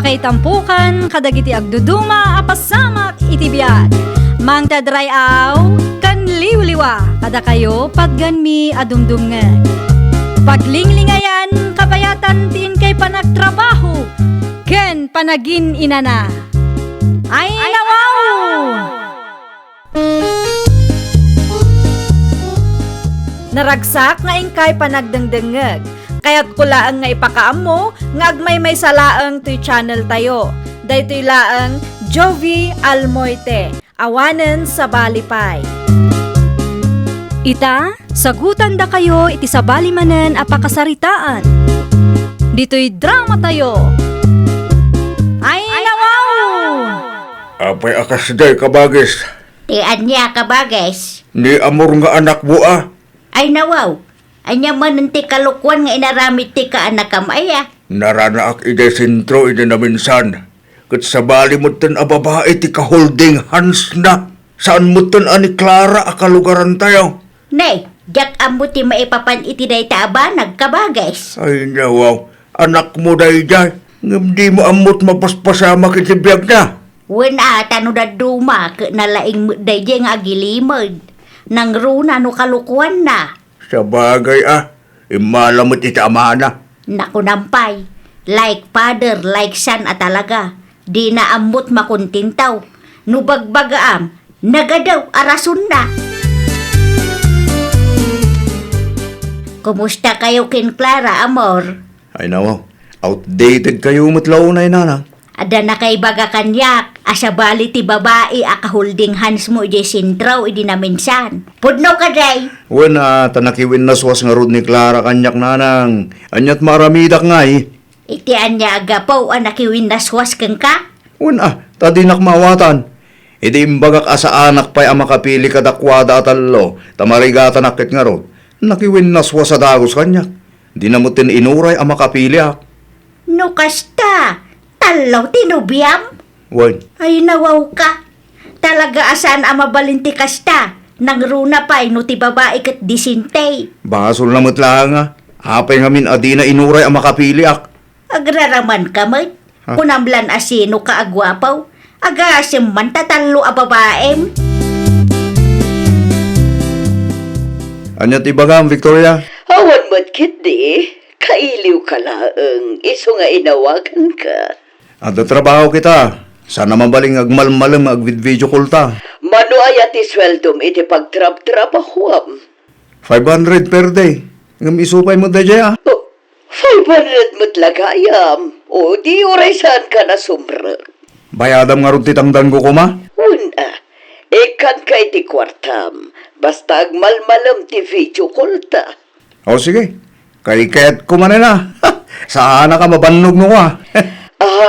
Makaitampukan kadagiti agduduma apasamak iti biag. Mang tadrayaw kan liwliwa kada kayo padganmi adumdumngan. Paglinglingayan kapayatan tin kay panagtrabaho ken panagin inana. Ay nawaw! Naragsak nga ingkay panagdengdengeg. Kaya't kulaang nga ipakaam mo, nga agmay may salaang to'y channel tayo. Daytoy laang Jovi Almoite, awanen sa balipay. Ita, sagutan da kayo iti sa balimanen apakasaritaan. Dito'y drama tayo. Ay nawaw! Apay akasday kabagis. Tian niya kabages. Ni amor nga anak mo Ay nawaw. Anya man ti kalukwan nga inaramit ti ka anak kamaya. Narana ak ide sentro ide na minsan. Kat sa bali mo tan ababae ti ka-holding hands na. Saan mo tan ani Clara akalugaran tayo? Nay, jak amo ti maipapan iti day taaba nagkabages. Ay nawaw, anak mo day jay. Ngam di mo amot mapaspasama kiti biyag na. Wena tano da duma ke nalaing day nga agilimod. Nang runa no kalukwan na. Sa bagay imalamot iti amana. Naku nampay. Like father, like son talaga. Di na amot makuntintaw. Nubagbagaam, nagadaw arasun na. Kumusta kayo kin Clara, amor? Ay nawaw, outdated kayo matlaw na inana. Ada na kay baga kanyak, asabali ti babae akaholding hands mo di sintraw idi na minsan. Pudno ka day. Wala, tanakiwin na swas nga rod ni Clara kanyak nanang. Anyat maramidak nga Iti anya agapaw anakiwin naswas kang ka? Wala, tadinak mawatan. Iti imbagak asa anak pa'y makapili kadakwada atalo, tamarigatan akit nga rod. Nakiwin na swas sa dagos kanyak. Di na mo tin inuray makapili ak. No kasta, talaw tinubiyam? Wan, Ay nawaw ka. Talaga asan mabalinti kasta. Nang runa pa no ti babae kat disintay. basol na mutla nga. Apay ngamin adi na inuray makapili ak. Agraraman ka mo. Ha? Kunamlan asino ka agwapaw. Aga asim man tatalo a babaem. Anyat ibagam, Victoria? Awan mo't kit di, kailiw ka laang, iso nga inawagan ka. Ada trabaho kita. Sana mabaling agmalmalam agvid-video call ta. Mano ayat isweldom iti pagtrap-trabahuam. 500 per day. Ngam isupay mo da jaya. Oh, 500 mo't lagayam. O, di oray saan ka na sumra. Bayadam nga ron titangdan ko kuma. Una, ikan ka iti kwartam. Basta agmalmalam ti video call ta. O sige. Kay kaya't kumanin na. Saan ka mabannog mo ka?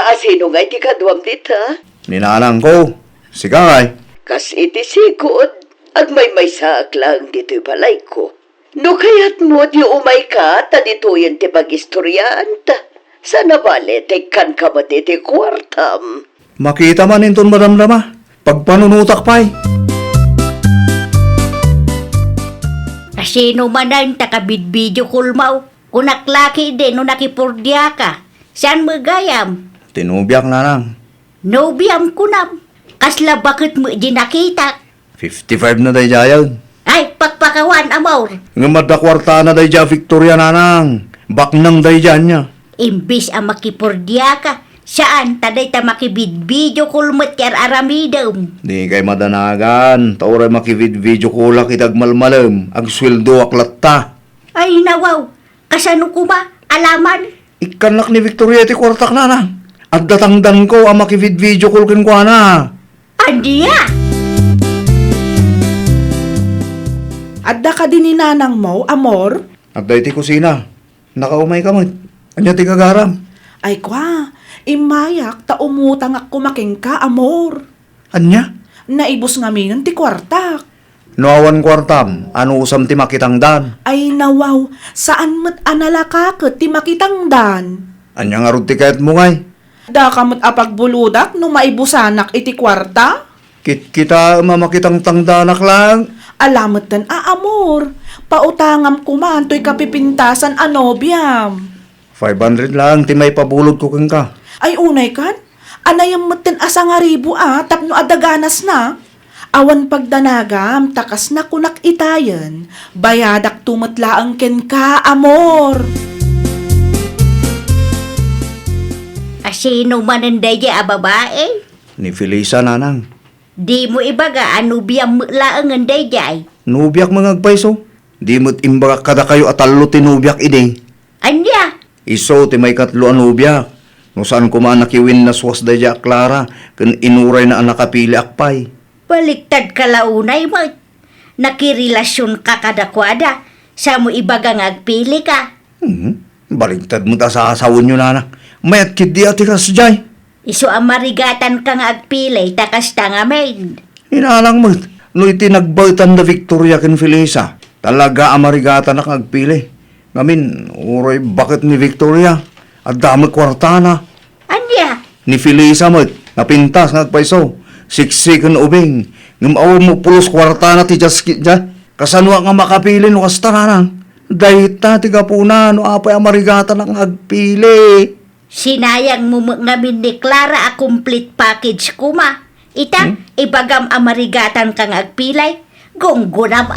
Asino nga iti kadwam dita? Ninanang ko. Sigay. Kas iti sikod, at may saak lang dito'y balay ko. No kaya't mo di umay ka, ta dito yan ti pag-istoryaan ta. Sana bale, tekan ka ba ti kwartam? Makita man inton madamdama. Pagpanunutak pa'y. Asino man ang takabid-video kulmaw. Kunaklaki din no nakipurdya ka. Saan mo gayam? Tinubyak na lang. Nobiyam kunam. Kasla bakit mo di nakita? 55 na day jayag. Ay, pakpakawan amor. Nga madakwarta na day jaya Victoria nanang. Baknang day jaya niya. Imbis ang makipurdya ka. Saan taday ta makibid-video kulmat yar aramidom? Di kay madanagan. Tauray makivid-video kulak itagmalmalam. Agsweldo aklat ta. Ay nawaw. Kasano ko ba? Alaman? Ikanak ni Victoria ti kwartak nanang. At datangdan ko ang makivid-video call kin ko na. Andiya! Adda ka din ni nanang mo, amor? At dahi ti kusina. Nakaumay ka mo. Anya ti kagaram. Ay kwa, imayak ta umutang ako making ka, amor. Anya? Naibos nga mingan ti kwartak. Noawan kwartam. Ano usam ti makitangdan. Ay nawaw, saan mat analakakot ti makitangdan? Anya nga rod ti kayat mo ngay. Da kamot apagbuludak no maibusanak iti kwarta? Kita mamakitang tangdanak lang. Alamat tan amor. Pautangam kuman to'y kapipintasan anobyam. 500 lang, ti may pabulod ko kang ka. Ay unay kan, anayam matin asa nga ribu tapno adaganas na. Awan pagdanagam, takas na kunak itayan, bayadak tumatlaang ken ka, amor. Asino mananday a babae? Ni Felisa nanang. Di mo ibaga ano biyang laang anday jay. Nubiak mga agpaiso. Di mo't imbagak kada kayo atalo tinubiak iding. Anya? Iso ti may katlo ang nubiak. No saan ko man nakiwin na swas da ja Clara kan inuray na ang nakapili akpay. Baliktad ka launay mo. Nakirelasyon ka kadakwada. Sa mo ibaga nga agpili ka. Baligtad mo ta sa asawon nyo nanak. Mayat kid di ati kas jay. Iso ang marigatan ka nga agpili, takas ta nga maid. Inalang mo. No itinagbaitan na Victoria ken Felisa. Talaga amarigata na kagpili. Ngamin, uray bakit ni Victoria? At dami kwartana. Anya? Ni Felisa mo, napintas nagpaiso. Siksikan ubing. Ngamaw mo pulos kwartana ti jaskit dyan. Kasanwa nga makapili no kastananan. Dahita ti kapuna no apay amarigata na kagpili. Sinayang mo ngamin ni Clara a complete package kuma. Ita, ibagam amarigatan kang agpilay. Gunggunam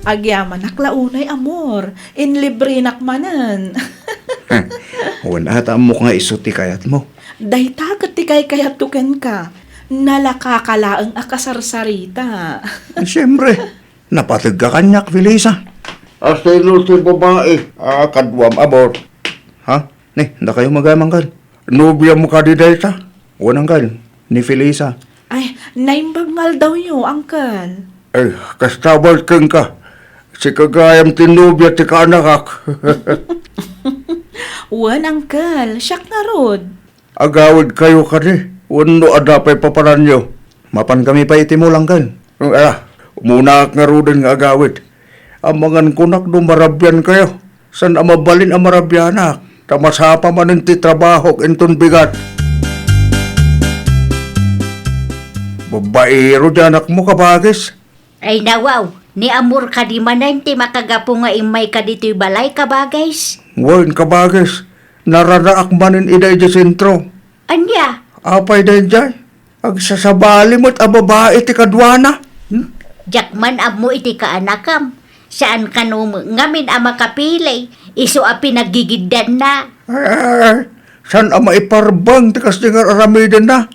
Agyaman naklaunay, amor, in libre nakmanan. Wala ta mo nga isuti kayat mo. Dahita kat ti kay kayatuken ka, nalakakalaang akasarsarita. Siyempre, napatag ka kanyak, Felisa. Hasta ilo si babae, kadwam abot. Ha? Ni, hindi kayo magamanggal. Nubya mo ka di dayta. Wanang gal, ni Felisa. Ay, naimbagngal daw nyo, angkan. Ay, kastabal keng ka. Si kagayam tinubya ti kaanakak. Wan, angkal, siyak na rod. Agawid kayo ka di. Wano adapay paparan nyo. Mapan kami pa iti mo lang kan. Umunak nga rudin nga agawid. Amangan kunak do marabyan kayo. San amabalin ang marabyanak. Tamasapa man ti trabaho inton bigat. Babaero dyanak mo kabagis. Ay nawaw, ni amor ka di manan ti makagapo nga imay ka dito'y balay ka bagays. Wan kabagis. Naranaak manin iday di sentro. Anya? Apay din jay. Agsasabali mo't ababae ti kadwana. Jakman ab mo iti kaanakam. Saan ka no ngamin ang makapilay, iso a pinagigiddan na. Ay, san ama iparbang ti kas di nga aramiden na.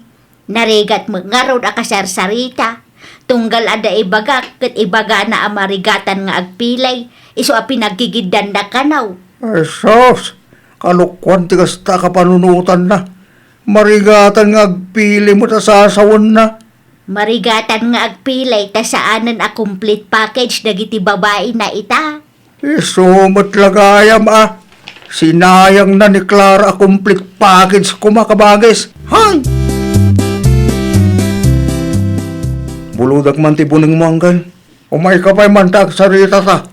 Narigat mo nga raw akasarsarita. Tunggal ada ibaga, kat ibaga na amarigatan nga agpilay, iso a pinagigiddan na kanaw. Ay, sos. Kalukwan ti kas ta kapanunutan na. Marigatan nga agpili mo ta sasawon na. Marigatan nga agpilay, ta saanan a complete package dagiti babae na ita. Iso matlagayam Sinayang na ni Clara a complete package kumakabagis. Hay! Buludak man ti buneng mo anggal. Umay ka pa'y mantag sarita ta.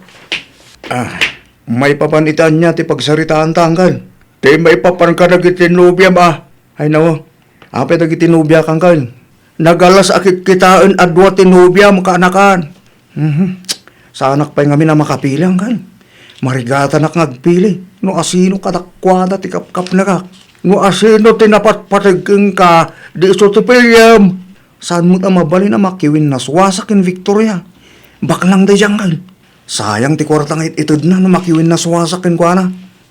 May papanitan niya ti pagsaritaan ta anggal. Ti may papan ka dagiti nubya Ay nawa, apay dagiti nubya kang anggal. Nagalas akit kitaan adwa ti nubya makaanakan. Sa anak pa'y ngamin na makapili anggal. Marigata na ngagpili. No asino kadakwada ti kapkap na ka. No asino tinapatpatigking ka. Di iso ti William. Saan mo mabalin na makiwin na suwasak in Victoria? Baklang day janggal. Sayang ti kwartang itid na makiwin na suwasak in kwa na.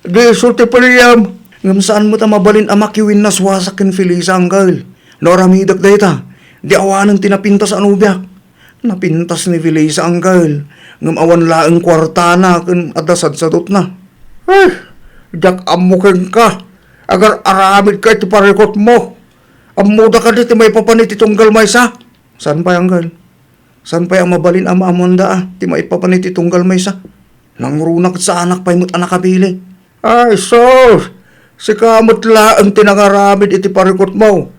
Di iso ti William. Ngam saan mo mabalin na makiwin na suwasak in Felisa anggal. No ramidak day ta. Di awanan tinapintas anubyak. Napintas ni Felisa anggal. Ngam awan laeng kwartana ken adasad sadot na. Jak amukin ka. Agar aramid ka iti parikot mo. Amuda ka dito may papanit itong galmaysa. San pa anggal? San pa ang mabalin ama amanda ti may papanit itong galmaysa? Nangrunak sa anak pa'y mo't anak kabili. Ay sos! Si kamot laeng tinangaramid iti parikot mo.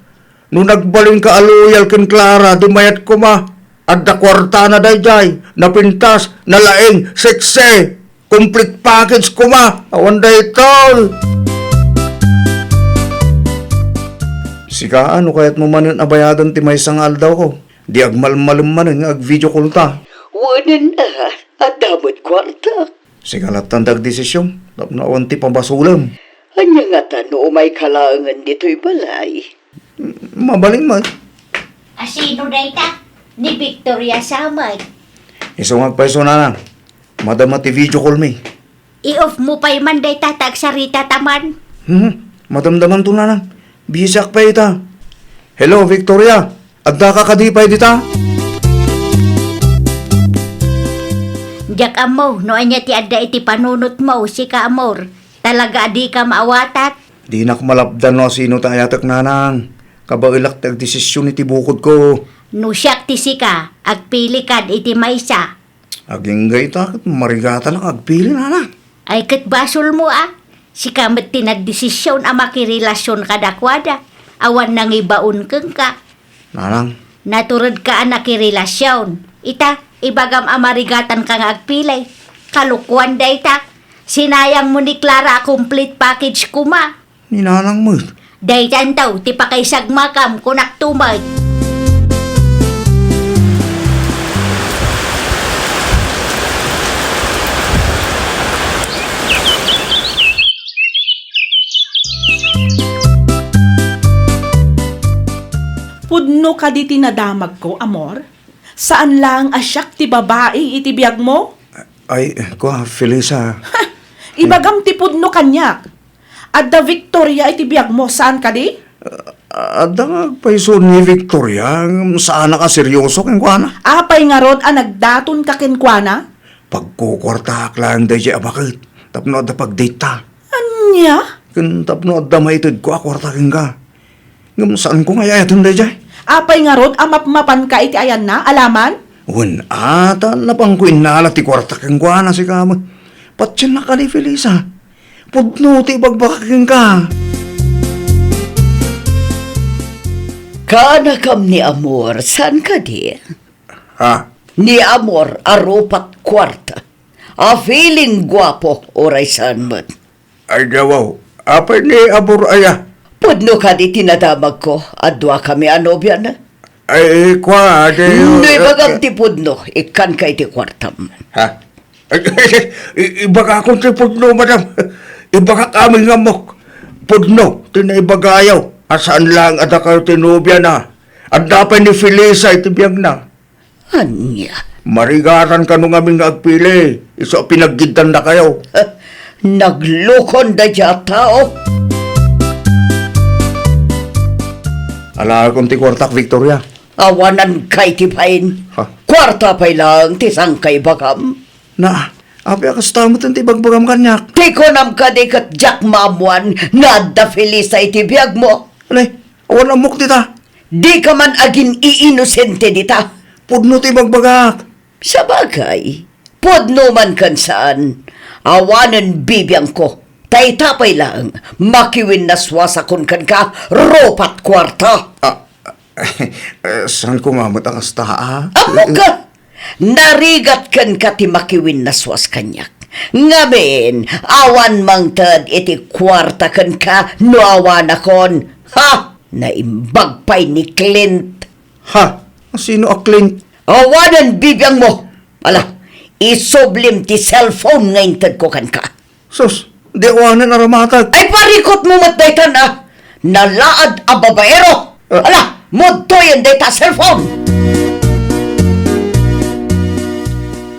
Nung nagbalin ka aluyal ken Clara, di mayat ko ma. Adda kwarta na dayjay, napintas, nalaing, sekse, complete package ko ma. Awan day tol. Sika ano kaya't mo manin abayadan ti may sangal daw ko. Di agmalmalum manin ag video call ta. Wanan at damot kwarta. Sika laptan dag desisyon. Tapno awan ti pambasulam. Anya nga tano may kalaangan dito'y balay. Mabaling man. Asino na ita? Ni Victoria Samad. Isungag pa iso nanang. Madama ti video call me. I-off mo pa'y man day tatag sarita taman. Madamdaman to nanang. Bisak pa ita. Hello, Victoria. Adda ka kadipay dita? Diyak amo, no anya ti adda iti panunot mo, si ka amor. Talaga di ka maawatat. Di na malapdan no sino tayatak nanang. Kabailak tag desisyon iti bukod ko. No siyak ti si ka, agpili kad iti maysa. Aging gayta, marigata lang agpili nanang. Ay kat basol mo Si kamat tinagdesisyon ang makirelasyon kadakwada. Awan nang ibaon keng ka. Nanang, Naturod ka ang nakirelasyon. Ita, ibagam amarigatan ka nga agpilay. Kalukuan da ita. Sinayang mo ni Clara a complete package kuma. ni nanang mo. Day tantaw, ti pakaisag makam kunak tumay. Pudno ka di tinadamag ko, amor? Saan lang asyak ti babae iti biyag mo? Ay, kwa, Felisa. Ibagam ti pudno kanyak. Adda Victoria iti biyag mo, saan ka di? Adda nga paiso ni Victoria, saan ka seryoso kang kwa na? Apay nga rod ang nagdaton ka kenkwana? Pagkukwarta lang da siya bakit? Tapno adda pag-date ta. Anya? Kan tapno adda maitid ko akwarta kang ka. Ngam saan ko nga yayatan da siya? Apay nga rod ang mapmapan ka iti ayan na, alaman? Wan ata napang ko inala ti kwarta kang kwa na si kama. Patsin na ka ni Felisa. Pudno ti bagbakaking ka. Kanakam ni Amor, saan ka di? Ha? Ni Amor, arupat kwarta. A feeling guwapo, oray saan mo't. Ay dawaw. Apay ni abur aya. Pudno ka di tinadamag ko, adwa kami anobya na. Ay kwa de. No'y bagam ti pudno, ikan ka iti kwartam. Ha? Ibaga akong ti pudno, madam. Ibaga kami nga mok. Pudno, tinaibagayaw. Asaan lang ada kayo tinubya na. At dapat ni Felisa itibiyag na. Anya? Marigatan ka nung aming agpili. Iso pinaggitan na kayo. Naglukon da dya tao. Ala kong ti kwartak, Victoria. Awanan kay tipain. Ha? Kwarta pa'y lang, tisang kay bagam. Na, abi akas tamot ang tibagbagam kanyak. Tikonam ka di kat jak mamuan, nadda Felisa itibiyag mo. Alay, awan amok dita. Di ka man agin iinosente dita. Pudno tibagbagak. Sa bagay, podno man kan saan, awanan bibiyang ko. Taytapay lang, makiwin na swasakon kan ka, ropat kwarta. Saan ko mamot ang asta, Amo ka! Narigat kan ka ti makiwin na swas kanyak. Ngamin, awan mangtad iti kwarta kan ka, no awan akon. Ha! Naimbag pa'y ni Clint. Ha? Sino akling? Awanan bibiyang mo. Ala, isoblim ti cellphone ngayon tad ko kan ka. Sus, di awanan aramatag. Ay parikot mo matdaytan nalaad a babaero. Ala, modto yan dayta cellphone.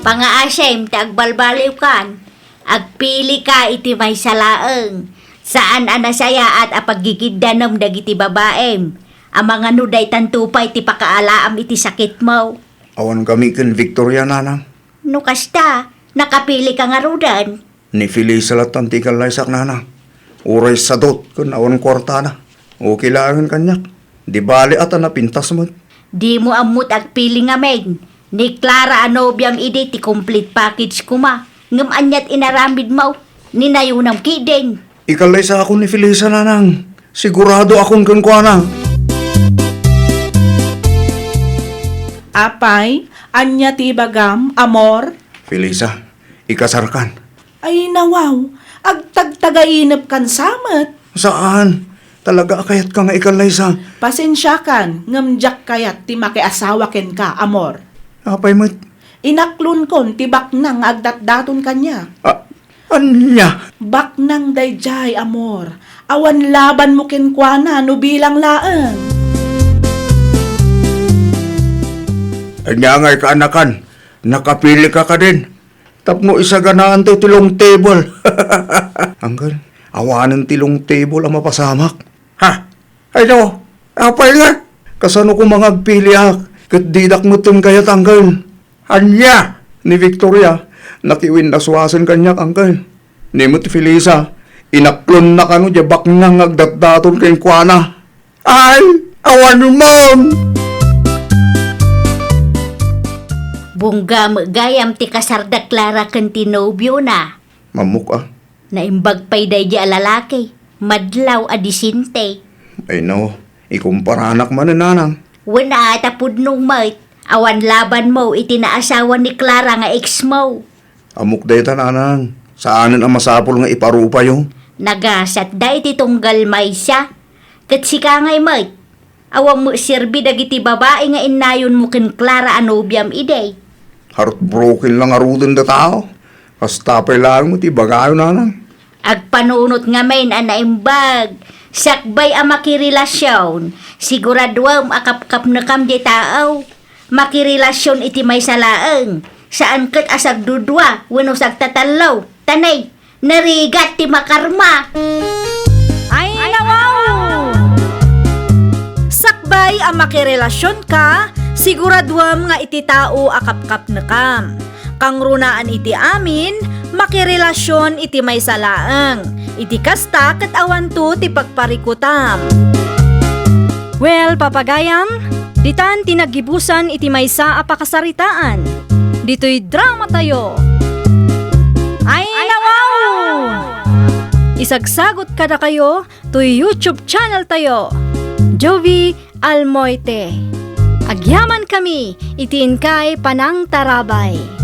Pangaasem, tagbalbaliw kan. Agpili ka iti may salaeng. Saan anasaya at apagigiddanom dagiti babaem. Ang mga nuday tantupay ti pakaalaam iti sakit mo. Awan kami kin Victoria nanang. No kasta, nakapili ka nga rudan. Ni Felisa latan ti kalaysak nanang. Uray sadot kun awan kwarta na. O kailangan kanyak. Di bali ata na pintas mo. Di mo amut agpili nga meg. Ni Clara anobyam ide ti complete package kuma. Ngam anyat inaramid mo. Ninayunam kideng. Ikalaysa ako ni Felisa nanang. Sigurado akong kankwana. Apay, anya ti bagam, amor? Felisa, ikasarkan. Ay nawaw, agtagtagainap kan samet. Saan? Talaga kayat ka nga ikalaysa. Pasensya kan, ngamjak kayat ti makiasawa ken ka, amor. Apay mo. Inaklon kon ti baknang agdatdaton kanya. Anya? Bak nang dayjay, amor. Awan laban mo kenkwana no bilang laeng. Anya ngay kaanakan, nakapili ka din. Tapno isa ganaan to tilong table. Anggal, awanan tilong table ang mapasamak. Ha? Ay no, apay nga. Kasano ko mga pili kat didak mo tun kaya tanggal. Anya? Ni Victoria, nakiwin na suwasan kanyak anggal. Ni mo ti Felisa, inaklon na kano jabak nga ngagdatdaton kay kuana. Ay, awan mo! Bungga gayam ti kasarda Clara kan tinobyo na. Mamuk Naimbag pa'y day di alalaki. Madlaw adisinte. Ay no, ikumpara anak man na nanang. Wala tapod nung mait. Awan laban mo itinaasawa ni Clara nga ex mo. Amok day nanang. Saanan ang masapol nga iparupa yung? Nagasat da iti tunggal may siya. Kat sika ngay mait. Awang mo sirbi dagiti babae nga inayon mo kin Clara anobyam iday. Heartbroken lang arudin da tao. Kastapay lang mo ti bagayo nanang. Agpanunot nga main anaimbag. Sakbay ang makirelasyon. Siguradwam akap-kap na kam di tao. Makirelasyon iti may salaeng. Saan kat asag dudwa, wano sagtatalaw. Tanay, narigat ti makarma. Ay, nawaw! Sakbay ang makirelasyon ka, siguraduam nga iti tao akap-kap na kam. Kang runaan iti amin, makirelasyon iti may salaeng. Iti kasta kat awan to ti pagparikutam. Well, papagayam, ditan tinagibusan iti maysa a pakasaritaan. Dito'y drama tayo. Ay, nawaw! Isagsagot kada kayo to YouTube channel tayo. Jovi Almoite. Agyaman kami, itiin kay Panang Tarabay.